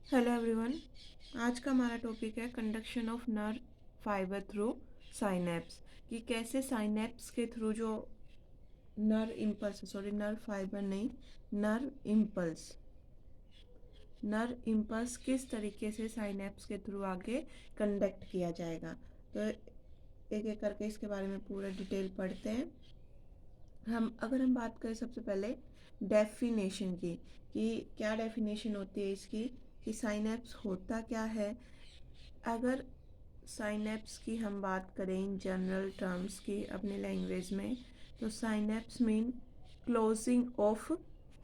Hello everyone. आज का हमारा टॉपिक है conduction of nerve fibre through synapse, कि कैसे साइनेप्स के थ्रू जो नर्व फाइबर नहीं, नर्व इम्पल्स किस तरीके से साइनेप्स के थ्रू आगे कंडक्ट किया जाएगा। तो एक एक करके इसके बारे में पूरा डिटेल पढ़ते हैं। अगर हम बात करें सबसे पहले डेफिनेशन की, कि क्या डेफिनेशन होती है इसकी, कि साइनेप्स होता क्या है। अगर साइनेप्स की हम बात करें इन जनरल टर्म्स की अपने लैंग्वेज में, तो synapse mean closing of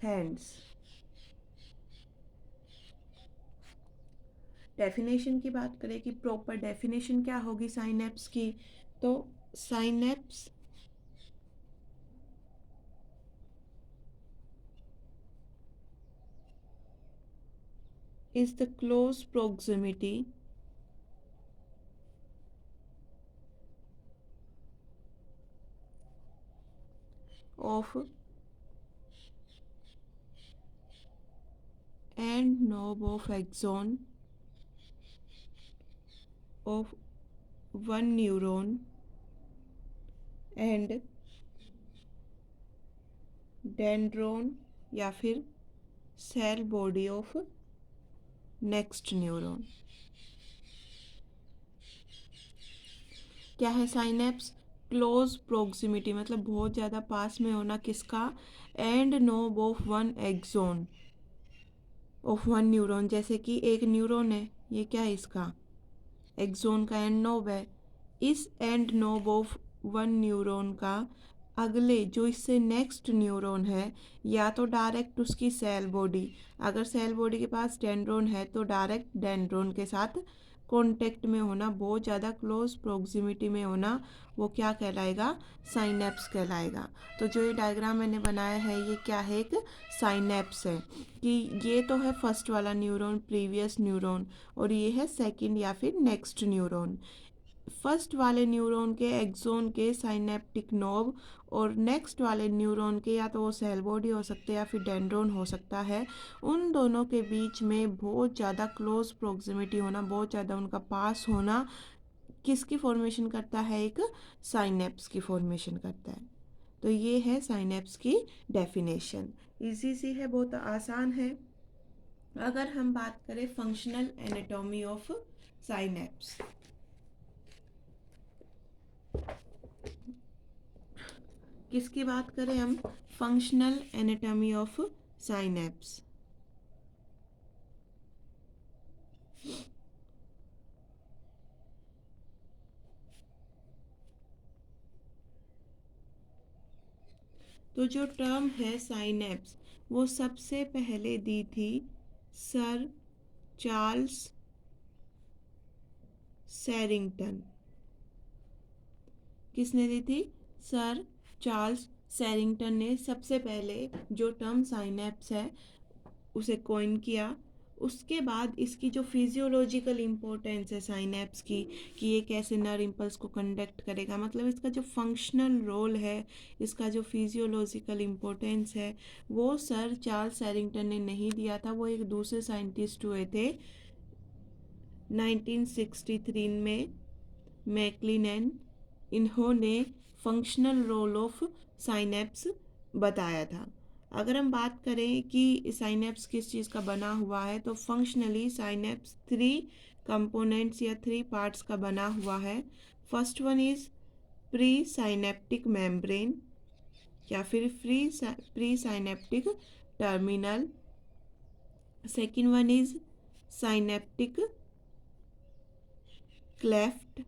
hands. Definition की बात करें कि प्रॉपर डेफिनेशन क्या होगी साइनेप्स की, तो synapse is the close proximity of end knob of axon of one neuron and dendron या फिर cell body of next neuron. क्या है साइनेप्स? क्लोज प्रोक्सिमिटी मतलब बहुत ज़्यादा पास में होना किसका? End knob of one axon of one neuron. जैसे कि एक न्यूरॉन है, ये क्या है इसका? एक्सोन का एंड नोब है। इस end knob of one neuron का अगले जो इससे नेक्स्ट न्यूरॉन है, या तो डायरेक्ट उसकी सेल बॉडी, अगर सेल बॉडी के पास डेंड्रोन है तो डायरेक्ट डेंड्रोन के साथ कॉन्टेक्ट में होना, बहुत ज़्यादा क्लोज प्रोक्सिमिटी में होना, वो क्या कहलाएगा? साइनेप्स कहलाएगा। तो जो ये डायग्राम मैंने बनाया है ये क्या है? एक साइनेप्स है। कि ये तो है फर्स्ट वाला न्यूरॉन, प्रीवियस न्यूरॉन, और ये है सेकंड या फिर नेक्स्ट न्यूरॉन। फर्स्ट वाले न्यूरॉन के एक्सोन के साइनेप्टिक नोब और नेक्स्ट वाले न्यूरॉन के या तो वो सेल बॉडी हो सकते हैं या फिर डेंड्रोन हो सकता है। उन दोनों के बीच में बहुत ज़्यादा क्लोज प्रोक्सिमिटी होना, बहुत ज़्यादा उनका पास होना किसकी फॉर्मेशन करता है? एक साइनेप्स की फॉर्मेशन करता है। तो ये है साइनेप्स की डेफिनेशन। इजी सी है, बहुत आसान है। अगर हम बात करें फंक्शनल एनाटॉमी ऑफ साइनेप्स, किसकी बात करें हम? Functional anatomy of synapse. तो जो टर्म है साइनेप्स, वो सबसे पहले दी थी सर चार्ल्स सैरिंगटन। किसने दी थी? सर चार्ल्स सैरिंगटन ने सबसे पहले जो टर्म साइनेप्स है उसे कॉइन किया। उसके बाद इसकी जो फिजियोलॉजिकल इम्पोर्टेंस है साइनेप्स की, कि ये कैसे नर्व इम्पल्स को कंडक्ट करेगा, मतलब इसका जो फंक्शनल रोल है, इसका जो फिजियोलॉजिकल इम्पोर्टेंस है, वो सर चार्ल्स सैरिंगटन ने नहीं दिया था। वो एक दूसरे साइंटिस्ट हुए थे 1963 में, मैक्लिनन। इन्होंने फंक्शनल रोल ऑफ साइनेप्स बताया था। अगर हम बात करें कि साइनेप्स किस चीज़ का बना हुआ है, तो फंक्शनली साइनेप्स थ्री कंपोनेंट्स या थ्री पार्ट्स का बना हुआ है। First one is pre synaptic membrane या फिर pre synaptic terminal. Second one is synaptic cleft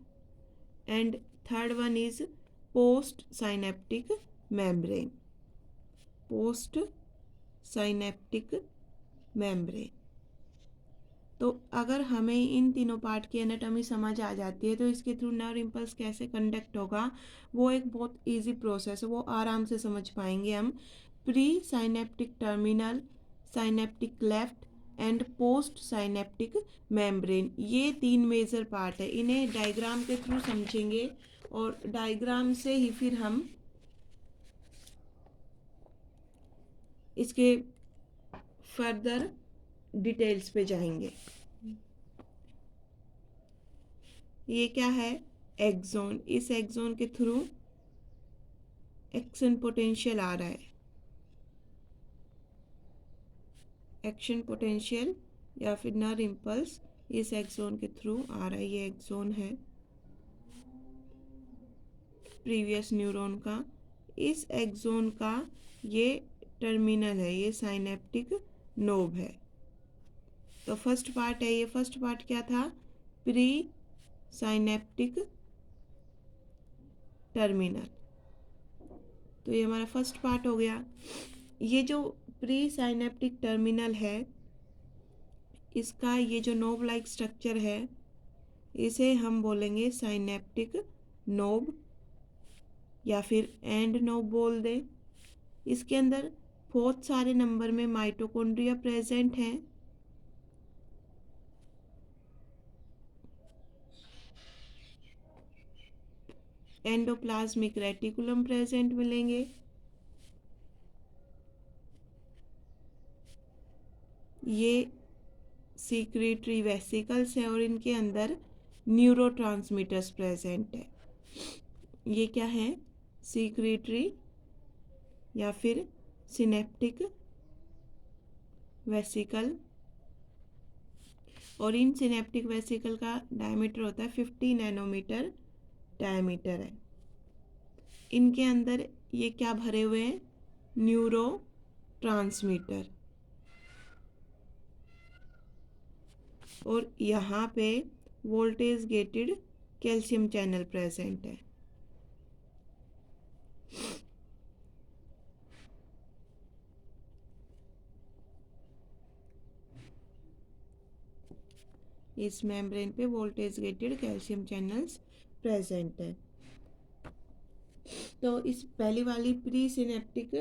and third one is post synaptic membrane. Post synaptic membrane. तो अगर हमें इन तीनों पार्ट की एनाटॉमी समझ आ जाती है, तो इसके थ्रू नर्व इम्पल्स कैसे कंडक्ट होगा, वो एक बहुत इजी प्रोसेस है, वो आराम से समझ पाएंगे हम। Pre synaptic terminal, synaptic left and post synaptic membrane, ये तीन मेजर पार्ट है। इन्हें डायग्राम के थ्रू समझेंगे और डायग्राम से ही फिर हम इसके फर्दर डिटेल्स पे जाएंगे। ये क्या है? एक्सोन। इस एक्सोन के थ्रू एक्शन पोटेंशियल आ रहा है, एक्शन पोटेंशियल या फिर नर इम्पल्स इस एक्सोन के थ्रू आ रहा है। ये एक्सोन है प्रीवियस न्यूरॉन का। इस एक्सोन का ये टर्मिनल है, ये साइनेप्टिक नोब है। तो फर्स्ट पार्ट है ये। फर्स्ट पार्ट क्या था? Pre synaptic terminal. तो ये हमारा फर्स्ट पार्ट हो गया। ये जो प्री साइनेप्टिक टर्मिनल है, इसका ये जो नोब लाइक स्ट्रक्चर है, इसे हम बोलेंगे साइनेप्टिक नोब या फिर एंड नोब बोल दें। इसके अंदर बहुत सारे नंबर में माइटोकॉन्ड्रिया प्रेजेंट हैं। एंडोप्लाज्मिक रेटिकुलम प्रेजेंट मिलेंगे। ये सीक्रेटरी वेसिकल्स हैं और इनके अंदर न्यूरोट्रांसमीटर्स प्रेजेंट है। ये क्या है? सीक्रेटरी या फिर सिनेप्टिक वेसिकल। और इन सिनेप्टिक वेसिकल का डायमीटर होता है 50 नैनोमीटर डायमीटर है। इनके अंदर ये क्या भरे हुए हैं? Neuro transmitter. और यहाँ पे voltage gated calcium channel present है। इस मेम्ब्रेन पे voltage gated calcium channels present है। तो इस पहली वाली प्री सिनेप्टिक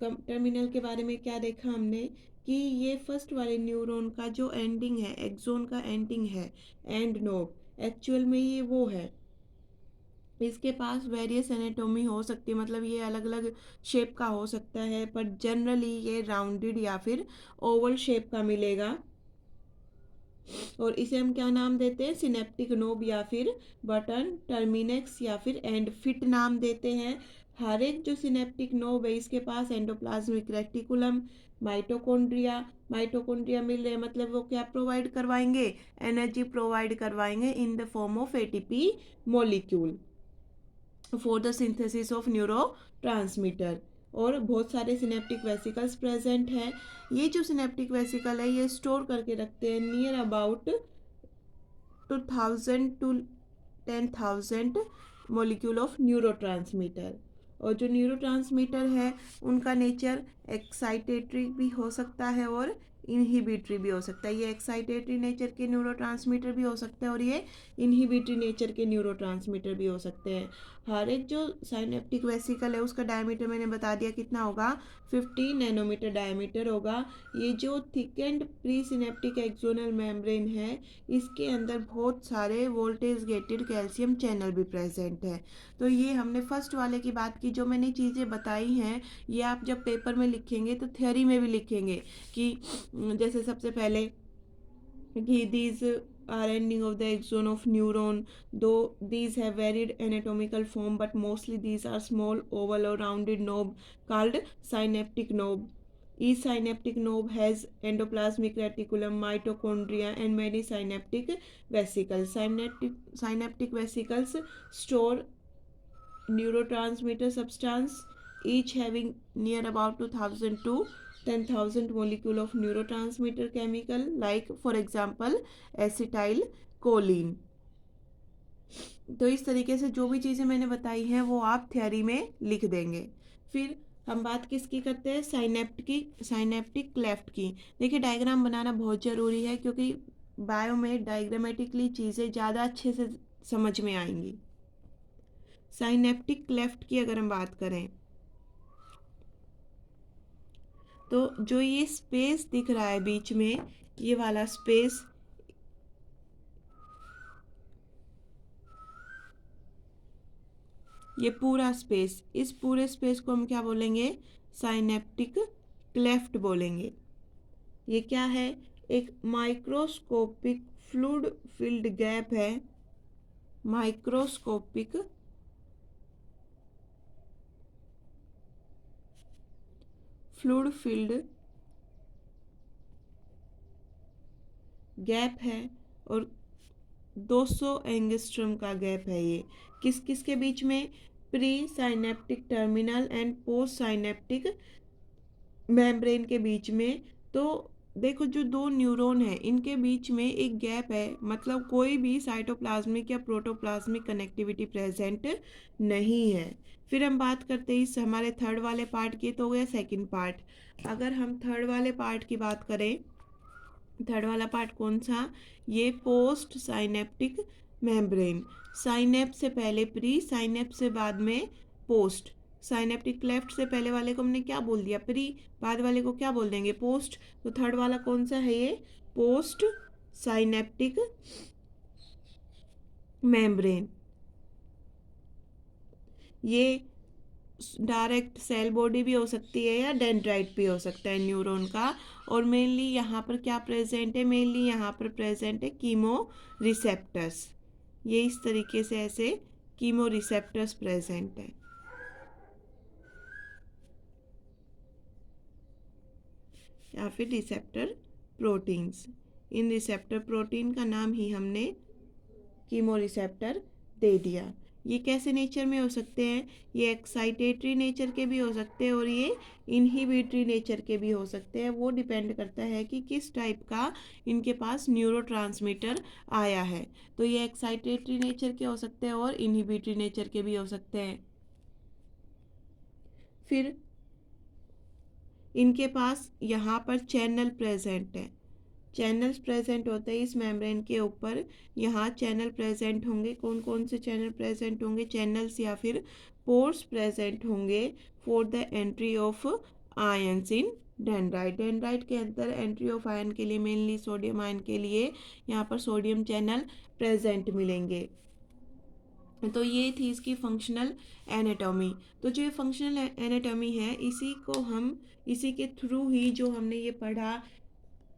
टर्मिनल के बारे में क्या देखा हमने कि ये फर्स्ट वाले न्यूरॉन का जो एंडिंग है, एक्सोन का एंडिंग है, एंड नोब, एक्चुअल में ये वो है। इसके पास वेरियस एनाटॉमी हो सकती है, मतलब ये अलग अलग शेप का हो सकता है, पर जनरली ये राउंडेड या फिर ओवल शेप का मिलेगा। और इसे हम क्या नाम देते हैं? सिनेप्टिक नोब या फिर बटन टर्मिनेक्स या फिर एंड फिट नाम देते हैं। हर एक जो सिनेप्टिक नोब है इसके पास एंडोप्लाज्मिक रेटिकुलम, माइटोकॉन्ड्रिया मिल रहे हैं, मतलब वो क्या प्रोवाइड करवाएंगे? एनर्जी प्रोवाइड करवाएंगे in the form of ATP molecule for the synthesis of neurotransmitter. और बहुत सारे सिनेप्टिक वेसिकल्स प्रेजेंट हैं। ये जो सिनेप्टिक वेसिकल है ये स्टोर करके रखते हैं near about 2000 to 10,000 molecule of neurotransmitter. और जो न्यूरोट्रांसमीटर है उनका नेचर एक्साइटेटरी भी हो सकता है और इनहिबिटरी भी हो सकता है। ये एक्साइटेटरी नेचर के न्यूरोट्रांसमीटर भी हो सकते हैं और ये इनहिबिटरी नेचर के न्यूरोट्रांसमीटर भी हो सकते हैं। हर एक जो साइनेप्टिक वेसिकल है उसका डायमीटर मैंने बता दिया कितना होगा? 50 नैनोमीटर डायमीटर होगा। ये जो thick and pre synaptic axonal membrane है इसके अंदर बहुत सारे वोल्टेज गेटेड कैल्शियम चैनल भी प्रेजेंट है। तो ये हमने फर्स्ट वाले की बात की। जो मैंने चीज़ें बताई हैं ये आप जब पेपर में लिखेंगे तो थ्योरी में भी लिखेंगे कि जैसे सबसे पहले कि these are ending of the axon of neuron, though these have varied anatomical form but mostly these are small oval or rounded knob called synaptic knob. Each synaptic knob has endoplasmic reticulum, mitochondria and many synaptic vesicles. Synaptic vesicles store neurotransmitter substance, each having near about 2000 to 10,000 molecule of neurotransmitter chemical like for example acetyl choline. तो इस तरीके से जो भी चीज़ें मैंने बताई हैं वो आप थ्योरी में लिख देंगे। फिर हम बात किसकी करते हैं? साइनेप्टिक क्लेफ्ट की। देखिए डायग्राम बनाना बहुत ज़रूरी है क्योंकि बायो में डायग्रामेटिकली चीज़ें ज़्यादा अच्छे से समझ में आएंगी। साइनेप्टिक क्लेफ्ट की अगर हम बात करें तो जो ये स्पेस दिख रहा है बीच में, ये वाला स्पेस, ये पूरा स्पेस, इस पूरे स्पेस को हम क्या बोलेंगे? साइनेप्टिक क्लेफ्ट बोलेंगे। ये क्या है? एक माइक्रोस्कोपिक फ्लूइड फिल्ड गैप है, माइक्रोस्कोपिक फ्लूइड फिल्ड गैप है और 200 एंगस्ट्रम का गैप है ये। किस किस के बीच में? Pre synaptic terminal and post synaptic membrane के बीच में। तो देखो जो दो न्यूरॉन है इनके बीच में एक गैप है, मतलब कोई भी साइटोप्लाज्मिक या प्रोटोप्लाज्मिक कनेक्टिविटी प्रेजेंट नहीं है। फिर हम बात करते हैं इस हमारे थर्ड वाले पार्ट की, तो हो गया सेकंड पार्ट। अगर हम थर्ड वाले पार्ट की बात करें, थर्ड वाला पार्ट कौन सा? ये पोस्ट साइनेप्टिक मेम्ब्रेन। साइनेप्स से पहले प्री, साइनेप्स से बाद में पोस्ट। साइनेप्टिक क्लेफ्ट से पहले वाले को हमने क्या बोल दिया? प्री। बाद वाले को क्या बोल देंगे? पोस्ट। तो थर्ड वाला कौन सा है? ये पोस्ट साइनेप्टिक मेम्ब्रेन। ये डायरेक्ट सेल बॉडी भी हो सकती है या डेंड्राइट भी हो सकता है न्यूरॉन का। और मेनली यहाँ पर क्या प्रेजेंट है? मेनली यहाँ पर प्रेजेंट है कीमो रिसेप्टर्स। ये इस तरीके से ऐसे कीमो रिसेप्टर्स प्रेजेंट है, या फिर रिसेप्टर प्रोटीन्स। इन रिसेप्टर प्रोटीन का नाम ही हमने कीमो रिसेप्टर दे दिया। ये कैसे नेचर में हो सकते हैं? ये एक्साइटेटरी नेचर के भी हो सकते हैं और ये इनहिबिटरी नेचर के भी हो सकते हैं। वो डिपेंड करता है कि किस टाइप का इनके पास न्यूरोट्रांसमीटर आया है। तो ये एक्साइटेटरी नेचर के हो सकते हैं और इनहिबिटरी नेचर के भी हो सकते हैं। फिर इनके पास यहाँ पर चैनल प्रेजेंट है। चैनल्स प्रेजेंट होते हैं इस मेम्ब्रेन के ऊपर। यहाँ चैनल प्रेजेंट होंगे। कौन कौन से चैनल प्रेजेंट होंगे? चैनल्स या फिर पोर्स प्रेजेंट होंगे for the entry of ions in dendrite. Dendrite के अंदर एंट्री ऑफ आयन के लिए, मेनली सोडियम आयन के लिए, यहाँ पर सोडियम चैनल प्रेजेंट मिलेंगे। तो ये थी इसकी फंक्शनल एनाटॉमी। तो जो ये फंक्शनल एनाटॉमी है इसी के थ्रू ही जो हमने ये पढ़ा,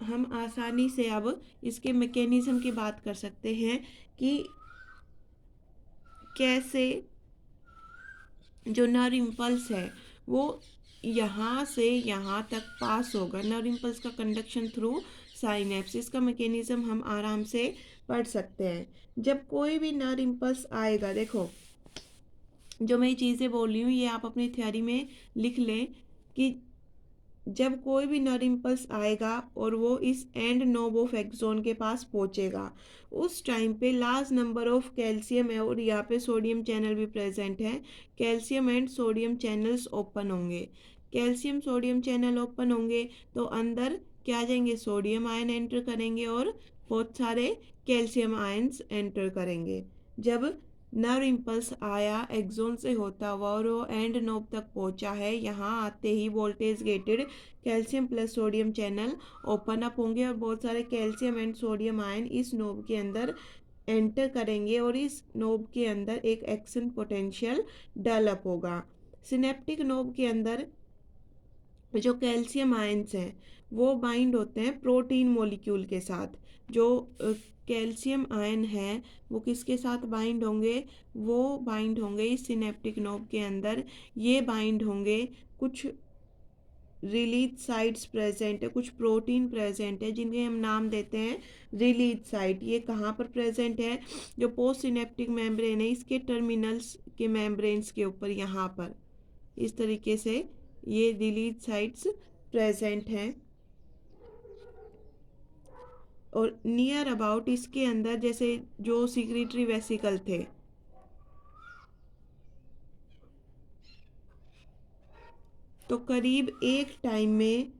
हम आसानी से अब इसके मैकेनिज्म की बात कर सकते हैं कि कैसे जो नर्व इम्पल्स है वो यहाँ से यहाँ तक पास होगा। नर्व इम्पल्स का कंडक्शन थ्रू साइनेप्स, इसका मैकेनिज्म हम आराम से पढ़ सकते हैं। जब कोई भी नर्व इम्पल्स आएगा, देखो जो मैं ये चीज़ें बोल रही हूँ ये आप अपनी थ्योरी में लिख लें कि जब कोई भी नर्व इम्पल्स आएगा और वो इस एंड नोब ऑफ एक्सोन के पास पहुंचेगा, उस टाइम पे लार्ज नंबर ऑफ कैल्शियम है और यहाँ पे सोडियम चैनल भी प्रेजेंट है। Calcium and sodium channels open होंगे। कैल्शियम सोडियम चैनल ओपन होंगे तो अंदर क्या आ जाएंगे? सोडियम आयन एंटर करेंगे और बहुत सारे कैल्शियम आयन्स एंटर करेंगे। जब नर्व इम्पल्स आया एक्सोन से होता हुआ और वो एंड नोब तक पहुंचा है, यहाँ आते ही voltage gated calcium plus sodium channel open up होंगे और बहुत सारे कैल्शियम एंड सोडियम आयन इस नोब के अंदर एंटर करेंगे और इस नोब के अंदर एक एक्शन पोटेंशियल डेवलप होगा। सिनेप्टिक नोब के अंदर जो कैल्शियम आयन्स हैं वो बाइंड होते हैं प्रोटीन मॉलिक्यूल के साथ। जो कैल्शियम आयन है वो किसके साथ बाइंड होंगे? वो बाइंड होंगे इस सिनेप्टिक नोब के अंदर। ये बाइंड होंगे, कुछ रिलीज साइट्स प्रेजेंट है, कुछ प्रोटीन प्रेजेंट है जिनके हम नाम देते हैं रिलीज साइट। ये कहाँ पर प्रेजेंट है? जो पोस्ट सिनेप्टिक मेम्ब्रेन है इसके टर्मिनल्स के मेम्ब्रेन्स के ऊपर, यहाँ पर इस तरीके से ये रिलीज साइट्स प्रेजेंट हैं। और नियर अबाउट इसके अंदर जैसे जो सिक्रीटरी वेसिकल थे, तो करीब एक टाइम में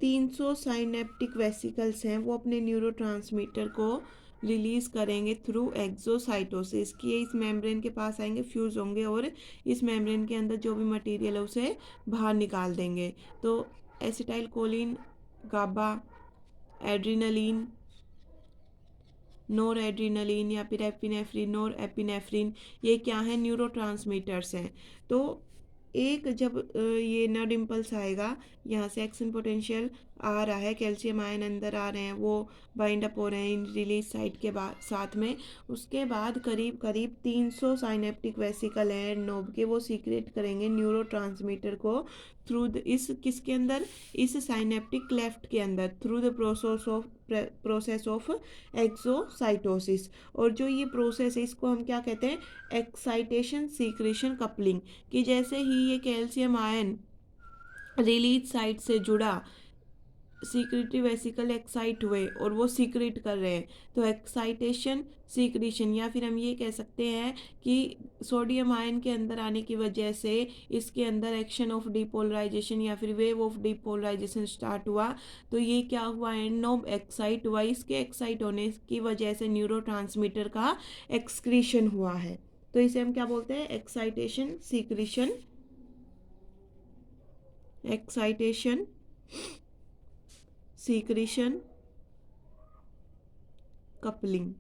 300 साइनेप्टिक वेसिकल्स हैं, वो अपने न्यूरोट्रांसमीटर को रिलीज करेंगे थ्रू एक्सोसाइटोसिस। कि ये इस मेम्ब्रेन के पास आएंगे, फ्यूज होंगे और इस मेम्ब्रेन के अंदर जो भी मटेरियल है उसे बाहर निकाल देंगे। तो एसिटाइल कोलिन, गाबा, एड्रीनलिन, नोर एड्रीनलिन या फिर एपिनेफ्रिन, नोर एपिनेफ्रिन, ये क्या है? न्यूरोट्रांसमीटर्स हैं। तो एक जब ये नर्व इम्पल्स आएगा, यहाँ से एक्शन पोटेंशियल आ रहा है, कैल्शियम आयन अंदर आ रहे हैं, वो बाइंड अप हो रहे हैं इन रिलीज साइट के बाद साथ में। उसके बाद करीब करीब 300 साइनेप्टिक वेसिकल हैं नोब के, वो सीक्रेट करेंगे न्यूरोट्रांसमीटर को थ्रू इस किसके अंदर, इस साइनेप्टिक क्लेफ्ट के अंदर, through the process of exocytosis. और जो ये प्रोसेस है इसको हम क्या कहते हैं, एक्साइटेशन सीक्रेशन कपलिंग। कि जैसे ही ये कैल्शियम आयन रिलीज साइट से जुड़ा, सीक्रेटरी वेसिकल एक्साइट हुए और वो सीक्रेट कर रहे हैं, तो एक्साइटेशन सीक्रेशन, या फिर हम ये कह सकते हैं कि सोडियम आयन के अंदर आने की वजह से इसके अंदर एक्शन ऑफ डिपोलराइजेशन या फिर वेव ऑफ डिपोलराइजेशन स्टार्ट हुआ। तो ये क्या हुआ, एंड नोब एक्साइट हुआ, इसके एक्साइट होने की वजह से न्यूरोट्रांसमीटर का एक्सक्रीशन हुआ है। तो इसे हम क्या बोलते हैं, excitation secretion, excitation secretion coupling,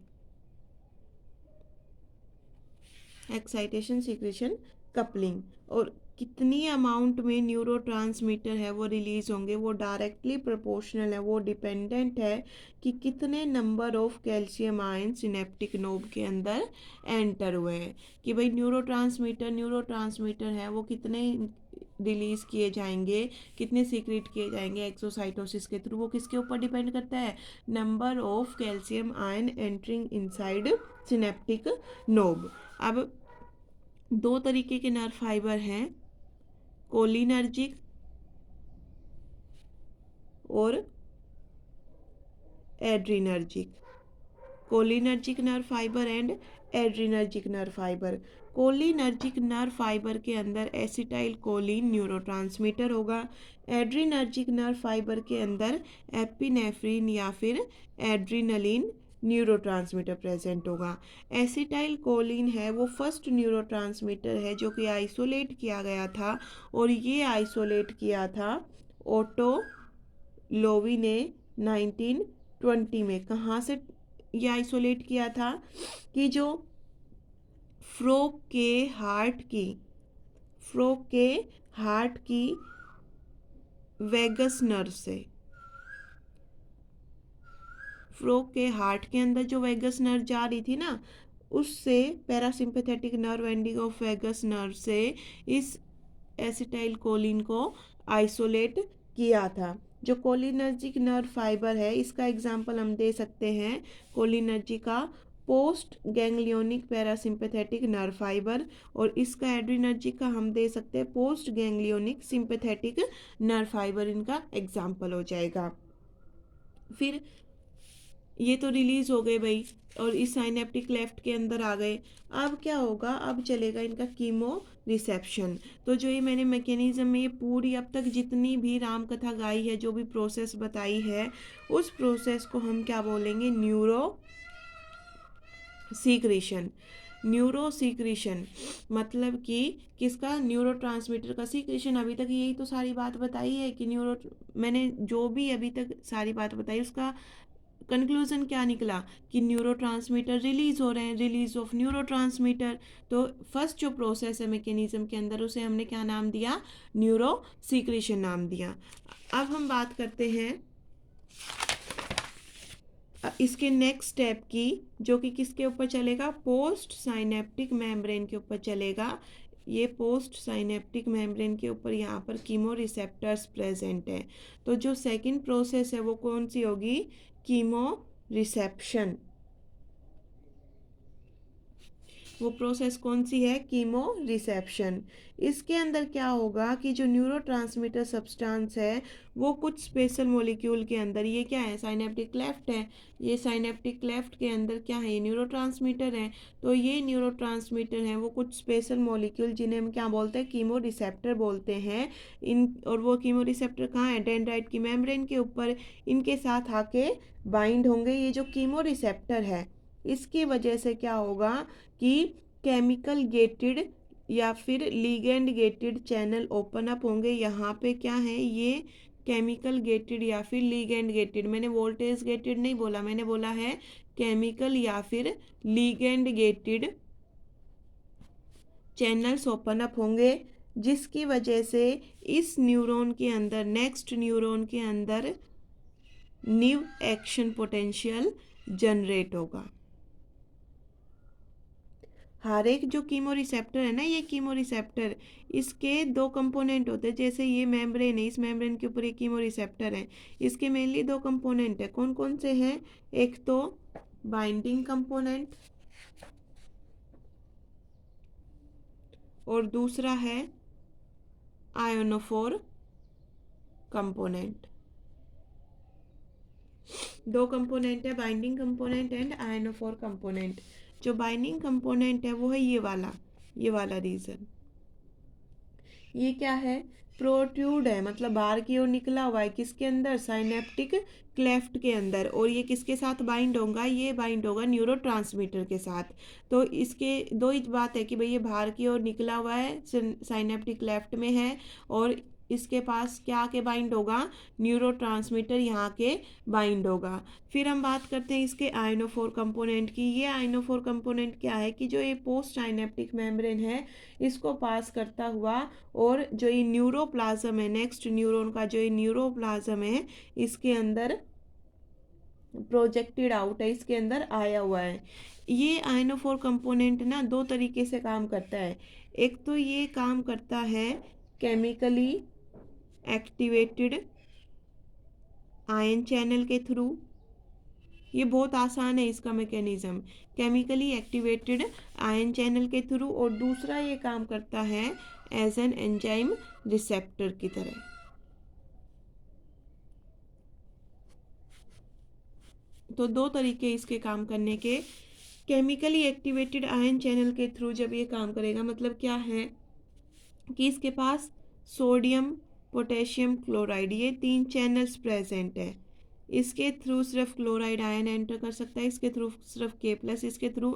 excitation secretion coupling. और कितनी अमाउंट में न्यूरोट्रांसमीटर है वो रिलीज होंगे, वो डायरेक्टली प्रोपोर्शनल है, वो डिपेंडेंट है कि कितने number of calcium ion synaptic knob के अंदर एंटर हुए हैं। कि भाई न्यूरोट्रांसमीटर है वो कितने रिलीज किए जाएंगे, कितने सीक्रेट किए जाएंगे एक्सोसाइटोसिस के थ्रू, वो किसके ऊपर डिपेंड करता है, number of calcium ion entering inside synaptic knob. अब दो तरीके के नर्व फाइबर हैं, कोलिनर्जिक और adrenergic. Cholinergic nerve fibre and adrenergic nerve fibre. Cholinergic nerve fibre के अंदर एसिटाइल कोलिन न्यूरोट्रांसमीटर होगा। एड्रीनर्जिक नर्व फाइबर के अंदर एपिनेफ्रिन या फिर एड्रीनलिन न्यूरोट्रांसमीटर प्रेजेंट होगा। एसिटाइल कोलिन है वो फर्स्ट न्यूरोट्रांसमीटर है जो कि आइसोलेट किया गया था, और ये आइसोलेट किया था ओटो लोवी ने 1920 में। कहाँ से ये आइसोलेट किया था, कि जो फ्रोग के हार्ट की, फ्रोग के हार्ट की वेगस नर्व से, फ्रोग के हार्ट के अंदर जो वेगस नर्व जा रही थी ना, उससे parasympathetic nerve ending of vagus nerve से इस एसिटाइल कोलिन को आइसोलेट किया था। जो कोलिनर्जिक नर्व फाइबर है इसका एग्जांपल हम दे सकते हैं, कोलिनर्जिक का post ganglionic parasympathetic nerve fibre, और इसका एड्रीनर्जिक का हम दे सकते हैं post ganglionic sympathetic nerve fibre, इनका एग्जांपल हो जाएगा। फिर ये तो रिलीज हो गए भाई, और इस साइनेप्टिक लेफ्ट के अंदर आ गए। अब क्या होगा, अब चलेगा इनका कीमो रिसेप्शन। तो जो ये मैंने मैकेनिज्म में ये पूरी अब तक जितनी भी राम कथा गाई है, जो भी प्रोसेस बताई है, उस प्रोसेस को हम क्या बोलेंगे, न्यूरो सीक्रेशन। न्यूरो सीक्रेशन मतलब कि किसका, न्यूरोट्रांसमीटर का सीक्रेशन। अभी तक यही तो सारी बात बताई है कि मैंने जो भी अभी तक सारी बात बताई उसका कंक्लूजन क्या निकला, कि न्यूरोट्रांसमीटर रिलीज हो रहे हैं, रिलीज ऑफ न्यूरोट्रांसमीटर। तो फर्स्ट जो प्रोसेस है मैकेनिज्म के अंदर, उसे हमने क्या नाम दिया, न्यूरो सीक्रेशन नाम दिया। अब हम बात करते हैं इसके नेक्स्ट स्टेप की, जो कि किसके ऊपर चलेगा, पोस्ट साइनेप्टिक मेम्ब्रेन के ऊपर चलेगा। ये पोस्ट साइनेप्टिक मेम्ब्रेन के ऊपर यहाँ पर कीमो रिसेप्टर्स प्रेजेंट है। तो जो सेकंड प्रोसेस है वो कौन सी होगी, कीमो रिसेप्शन। वो प्रोसेस कौन सी है, कीमो रिसेप्शन। इसके अंदर क्या होगा कि जो न्यूरोट्रांसमीटर सब्सटेंस है वो कुछ स्पेशल मॉलिक्यूल के अंदर, ये क्या है, साइनेप्टिक क्लेफ्ट है, ये साइनेप्टिक क्लेफ्ट के अंदर क्या है, ये न्यूरोट्रांसमीटर है। तो ये न्यूरोट्रांसमीटर हैं वो कुछ स्पेशल मॉलिक्यूल जिन्हें हम क्या बोलते हैं, कीमो रिसेप्टर बोलते हैं। इन और वो कीमो रिसेप्टर कहाँ है, डेंड्राइट की मेम्ब्रेन के ऊपर इनके साथ आके बाइंड होंगे। ये जो कीमो रिसेप्टर है इसकी वजह से क्या होगा कि केमिकल गेटेड या फिर ligand gated channel open up होंगे। यहाँ पे क्या है, ये केमिकल गेटेड या फिर लिगेंड गेटेड, मैंने वोल्टेज गेटेड नहीं बोला, मैंने बोला है केमिकल या फिर ligand gated channels open up होंगे। जिसकी वजह से इस न्यूरॉन के अंदर, नेक्स्ट न्यूरॉन के अंदर न्यू एक्शन पोटेंशियल जनरेट होगा। हर एक जो कीमो रिसेप्टर है ना, ये कीमो रिसेप्टर, इसके दो कंपोनेंट होते हैं। जैसे ये मेम्ब्रेन है, इस मेम्ब्रेन के ऊपर ये कीमो रिसेप्टर है। इसके मेनली दो कंपोनेंट है। कौन कौन से हैं? एक तो बाइंडिंग कंपोनेंट और दूसरा है आयोनोफोर कंपोनेंट। दो कंपोनेंट है, बाइंडिंग कंपोनेंट एंड आयोनोफोर कंपोनेंट। जो बाइंडिंग कंपोनेंट है वो है ये वाला रीजन। ये क्या है? प्रोट्रूड है, मतलब बाहर की ओर निकला हुआ है। किसके अंदर? साइनेप्टिक क्लेफ्ट के अंदर। और ये किसके साथ बाइंड होगा? ये बाइंड होगा न्यूरोट्रांसमीटर के साथ। तो इसके दो ही बात है कि भाई ये बाहर की ओर निकला हुआ है, साइनेप्टिक क्लेफ्ट में है, और इसके पास क्या के बाइंड होगा? न्यूरोट्रांसमीटर यहाँ के बाइंड होगा। फिर हम बात करते हैं इसके आयनोफोर कंपोनेंट की। ये आयनोफोर कंपोनेंट क्या है कि जो ये पोस्ट साइनेप्टिक मेम्ब्रेन है इसको पास करता हुआ, और जो ये न्यूरोप्लाज्म है, नेक्स्ट न्यूरॉन का जो ये न्यूरोप्लाज्म है, इसके अंदर प्रोजेक्टेड आउट है, इसके अंदर आया हुआ है। ये आयनोफोर कंपोनेंट ना दो तरीके से काम करता है। एक तो ये काम करता है केमिकली एक्टिवेटेड आयन चैनल के थ्रू। ये बहुत आसान है इसका mechanism, chemically activated ion channel के थ्रू। और दूसरा ये काम करता है एज एन एंजाइम रिसेप्टर की तरह। तो दो तरीके इसके काम करने के। केमिकली एक्टिवेटेड आयन चैनल के थ्रू जब ये काम करेगा, मतलब क्या है कि इसके पास सोडियम पोटेशियम क्लोराइड, ये तीन चैनल्स प्रेजेंट है। इसके थ्रू सिर्फ क्लोराइड आयन एंटर कर सकता है, इसके थ्रू सिर्फ के प्लस, इसके थ्रू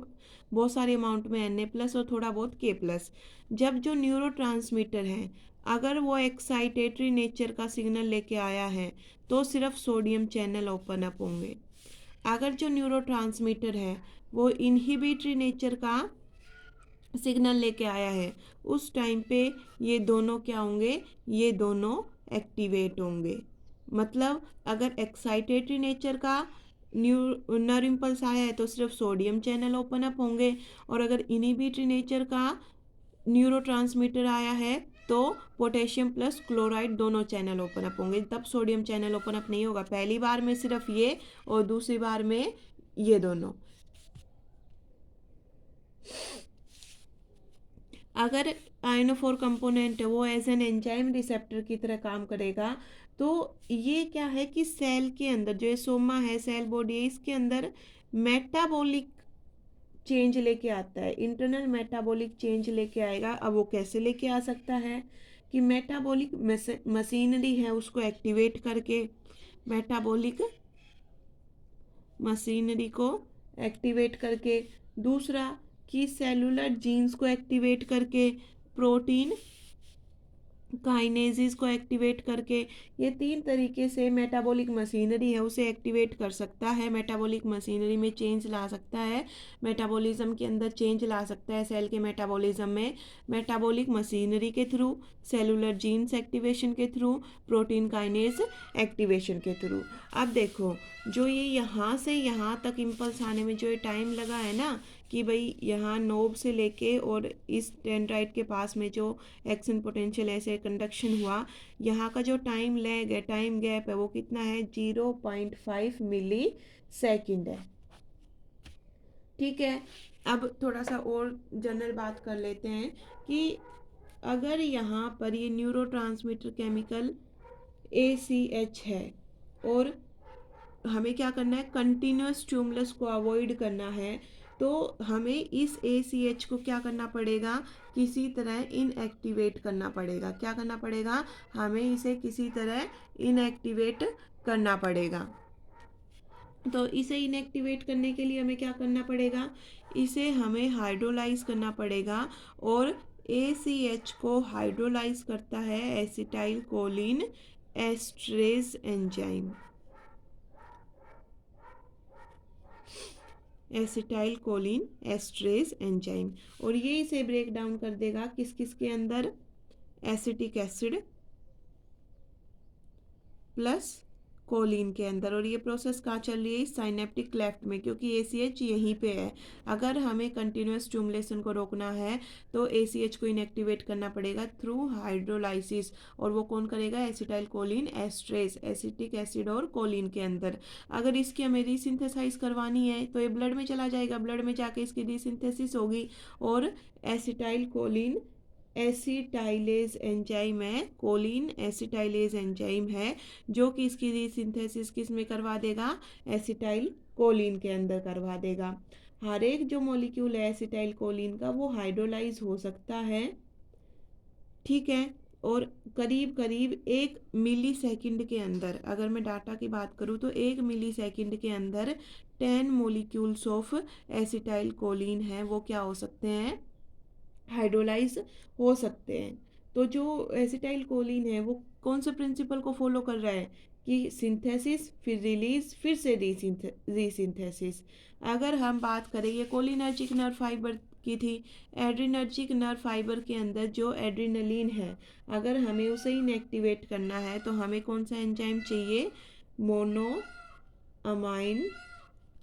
बहुत सारे अमाउंट में एन ए प्लस और थोड़ा बहुत के प्लस। जब जो न्यूरोट्रांसमीटर है अगर वो एक्साइटेटरी नेचर का सिग्नल लेके आया है तो सिर्फ सोडियम चैनल ओपन अप होंगे। अगर जो न्यूरोट्रांसमीटर है वो इनहिबिटरी नेचर का सिग्नल लेके आया है, उस टाइम पे ये दोनों क्या होंगे? ये दोनों एक्टिवेट होंगे। मतलब अगर एक्साइटेटरी नेचर का नर्व इम्पल्स आया है तो सिर्फ सोडियम चैनल ओपन अप होंगे, और अगर इनहिबिटरी नेचर का न्यूरोट्रांसमीटर आया है तो पोटेशियम प्लस क्लोराइड दोनों चैनल ओपन अप होंगे। तब सोडियम चैनल ओपन अप नहीं होगा। पहली बार में सिर्फ ये और दूसरी बार में ये दोनों। अगर आयनोफोर कंपोनेंट है वो एज एन एंजाइम रिसेप्टर की तरह काम करेगा, तो ये क्या है कि सेल के अंदर जो ये सोमा है, सेल बॉडी है, इसके अंदर मेटाबॉलिक चेंज लेके आता है, इंटरनल मेटाबॉलिक चेंज लेके आएगा। अब वो कैसे लेके आ सकता है कि मेटाबॉलिक मशीनरी है उसको एक्टिवेट करके, मेटाबॉलिक मशीनरी को एक्टिवेट करके, दूसरा कि सेलुलर जीन्स को एक्टिवेट करके, प्रोटीन काइनेजिस को एक्टिवेट करके। ये तीन तरीके से मेटाबॉलिक मशीनरी है उसे एक्टिवेट कर सकता है, मेटाबॉलिक मशीनरी में चेंज ला सकता है, मेटाबॉलिज्म के अंदर चेंज ला सकता है सेल के मेटाबॉलिज्म में, मेटाबॉलिक मशीनरी के थ्रू, सेलुलर जीन्स एक्टिवेशन के थ्रू, प्रोटीन काइनेज एक्टिवेशन के थ्रू। अब देखो जो ये यहाँ से यहाँ तक इम्पल्स आने में जो ये टाइम लगा है ना, कि भाई यहाँ नोब से लेके और इस डेंड्राइट के पास में जो एक्शन पोटेंशियल ऐसे कंडक्शन हुआ, यहाँ का जो टाइम लैग है, टाइम गैप है, वो कितना है? 0.5 मिली सेकेंड है। ठीक है, अब थोड़ा सा और जनरल बात कर लेते हैं कि अगर यहाँ पर ये न्यूरोट्रांसमीटर केमिकल ACH है और हमें क्या करना है? कंटिन्यूस स्टिमुलस को अवॉइड करना है, तो हमें इस ACH को क्या करना पड़ेगा? किसी तरह इनएक्टिवेट करना पड़ेगा। क्या करना पड़ेगा? हमें इसे किसी तरह इनएक्टिवेट करना पड़ेगा। तो इसे इनएक्टिवेट करने के लिए हमें क्या करना पड़ेगा? इसे हमें हाइड्रोलाइज करना पड़ेगा, और ACH को हाइड्रोलाइज करता है acetyl choline esterase enzyme. Acetyl choline esterase enzyme, और ये इसे ब्रेक डाउन कर देगा किस किस के अंदर? एसिटिक एसिड प्लस कोलिन के अंदर। और ये प्रोसेस कहाँ चल रही है? साइनेप्टिक क्लेफ्ट में, क्योंकि ACH यहीं पे है। अगर हमें कंटिन्यूस स्टिमुलेशन को रोकना है तो ACH को इनएक्टिवेट करना पड़ेगा थ्रू हाइड्रोलाइसिस। और वो कौन करेगा? एसिटाइल कोलिन एस्ट्रेस, एसिटिक एसिड और कोलिन के अंदर। अगर इसकी हमें रीसिंथेसाइज करवानी है तो ये ब्लड में चला जाएगा, ब्लड में जाके इसकी रीसिंथेसिस होगी और एसिटाइल कोलिन एसिटाइलेज एंजाइम है, कोलिन एसिटाइलेज एंजाइम है, जो कि इसकी रीसिंथेसिस किस में करवा देगा? एसिटाइल कोलिन के अंदर करवा देगा। हर एक जो मॉलिक्यूल है एसिटाइल कोलिन का वो हाइड्रोलाइज हो सकता है, ठीक है। और करीब करीब 1 मिली सेकंड के अंदर, अगर मैं डाटा की बात करूँ तो 1 मिली सेकंड के अंदर 10 मोलिक्यूल्स ऑफ एसिटाइल कोलिन है वो क्या हो सकते हैं? हाइड्रोलाइज हो सकते हैं। तो जो एसिटाइल कोलिन है वो कौन से प्रिंसिपल को फॉलो कर रहा है कि सिंथेसिस फिर रिलीज फिर से रीसिंथेसिस। अगर हम बात करें, ये कोलिनर्जिक नर्व फाइबर की थी। एड्रीनर्जिक नर्व फाइबर के अंदर जो एड्रीनलिन है, अगर हमें उसे इनएक्टिवेट करना है तो हमें कौन सा एंजाइम चाहिए? Mono amine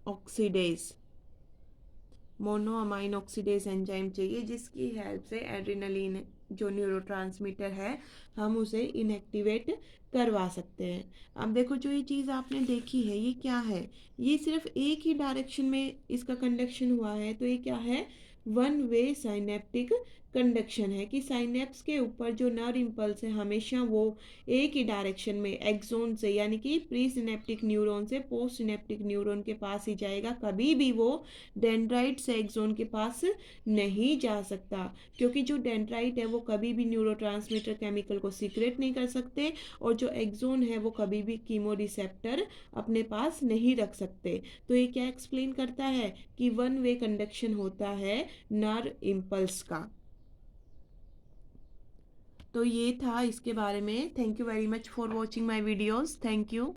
oxidase, monoamine oxidase enzyme चाहिए, जिसकी हेल्प से एड्रेनलिन जो न्यूरोट्रांसमीटर है हम उसे इनएक्टिवेट करवा सकते हैं। अब देखो, जो ये चीज़ आपने देखी है ये क्या है? ये सिर्फ एक ही डायरेक्शन में इसका कंडक्शन हुआ है, तो ये क्या है? वन वे साइनेप्टिक कंडक्शन है कि साइनेप्स के ऊपर जो नर्व इम्पल्स है हमेशा वो एक ही डायरेक्शन में एक्सोन से, यानी कि प्री सिनेप्टिक न्यूरॉन से पोस्ट सिनेप्टिक न्यूरॉन के पास ही जाएगा। कभी भी वो डेंड्राइट से एक्सोन के पास नहीं जा सकता, क्योंकि जो डेंड्राइट है वो कभी भी न्यूरोट्रांसमीटर केमिकल को सीक्रेट नहीं कर सकते, और जो एक्सोन है वो कभी भी कीमो रिसेप्टर अपने पास नहीं रख सकते। तो ये क्या एक्सप्लेन करता है कि वन वे कंडक्शन होता है नर्व इम्पल्स का। तो ये था इसके बारे में। Thank you very much for watching my videos. Thank you.